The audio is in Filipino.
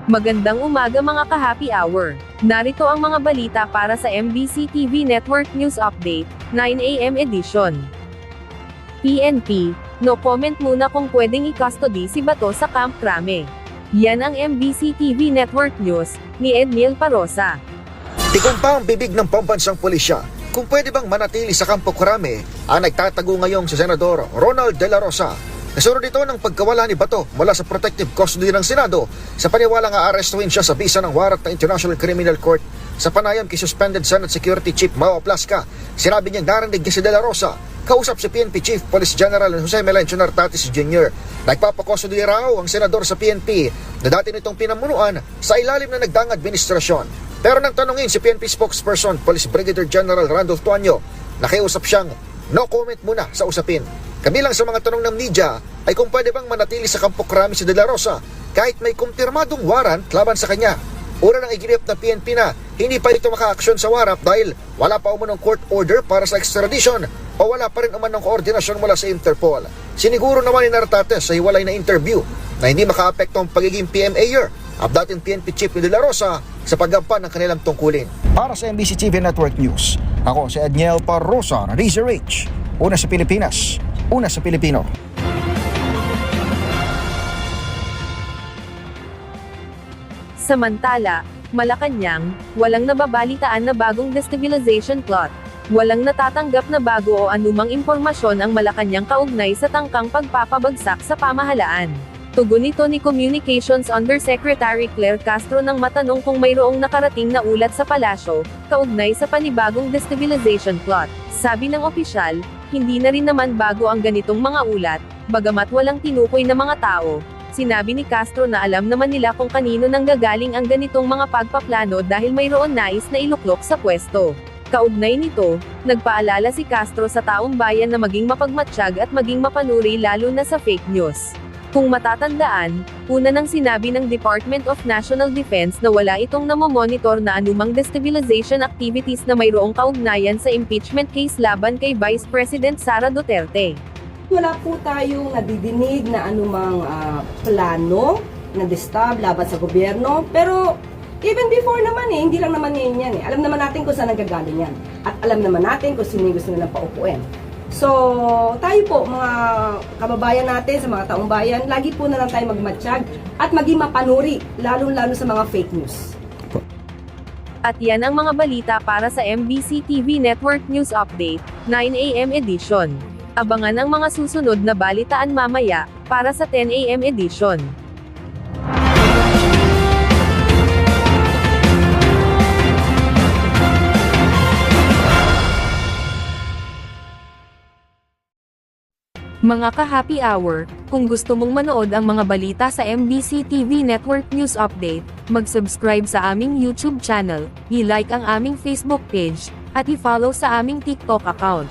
Magandang umaga mga ka-happy hour. Narito ang mga balita para sa MBC TV Network News Update, 9 AM edition. PNP, no comment muna kung pwedeng i-custody si Bato sa Camp Crame. Yan ang MBC TV Network News, ni Edniel Parosa. Tikong pa ang bibig ng pambansang pulisya kung pwede bang manatili sa Campo Crame ang nagtatago ngayong si Senador Ronald De La Rosa. Kasunod ito ng pagkawala ni Bato mula sa protective custody ng Senado sa paniwalang aarestuhin siya sa bisa ng warrant ng International Criminal Court sa panayam kay Suspended Senate Security Chief Mao Plasca. Sinabi niya narinig niya si De La Rosa kausap si PNP Chief Police General Jose Melencio Nartatis Jr. Nagpapakustody raw ang senador sa PNP na dati nitong pinamunuan sa ilalim na nagdaang administrasyon. Pero nang tanungin si PNP spokesperson Police Brigadier General Randolph Tuanyo, nakiusap siyang no comment muna sa usapin. Kabilang sa mga tanong ng media ay kung pwede bang manatili sa Campo Crame si De La Rosa kahit may kumpirmadong warrant laban sa kanya. Una nang iginip ng PNP na hindi pa ito maka-aksyon sa warrant dahil wala pa umanong court order para sa extradition o wala pa rin umanong koordinasyon mula sa Interpol. Siniguro naman ni Nartates sa hiwalay na interview na hindi maka-apekto ang pagiging PMA-er at dating PNP Chief ni De La Rosa sa paggampan ng kanilang tungkulin. Para sa MBC TV Network News, ako si Edniel Parosa na DZRH. Una sa Pilipinas, una sa Pilipino. Samantala, Malacanang, walang nababalitaan na bagong destabilization plot. Walang natatanggap na bago o anumang impormasyon ang Malacanang kaugnay sa tangkang pagpapabagsak sa pamahalaan. Tugon nito ni Communications Undersecretary Claire Castro nang matanong kung mayroong nakarating na ulat sa palasyo, kaugnay sa panibagong destabilization plot. Sabi ng opisyal, hindi na rin naman bago ang ganitong mga ulat, bagamat walang tinukoy na mga tao. Sinabi ni Castro na alam naman nila kung kanino nanggagaling ang ganitong mga pagpaplano dahil mayroon nais na iluklok sa pwesto. Kaugnay nito, nagpaalala si Castro sa taong bayan na maging mapagmatsyag at maging mapanuri lalo na sa fake news. Kung matatandaan, una nang sinabi ng Department of National Defense na wala itong namomonitor na anumang destabilization activities na mayroong kaugnayan sa impeachment case laban kay Vice President Sara Duterte. Wala po tayong nadidinig na anumang plano na disturb laban sa gobyerno, pero even before naman hindi lang naman ngayon yan Alam naman natin kung saan nanggagaling yan. At alam naman natin kung sino yung gusto nilang paupuin. So, tayo po, mga kababayan natin, sa mga taong bayan, lagi po na lang tayo magmatsyag at maging mapanuri, lalo-lalo sa mga fake news. At yan ang mga balita para sa MBC TV Network News Update, 9 AM edition. Abangan ang mga susunod na balitaan mamaya, para sa 10 AM edition. Mga ka-happy hour, kung gusto mong manood ang mga balita sa MBC TV Network News Update, mag-subscribe sa aming YouTube channel, i-like ang aming Facebook page, at i-follow sa aming TikTok account.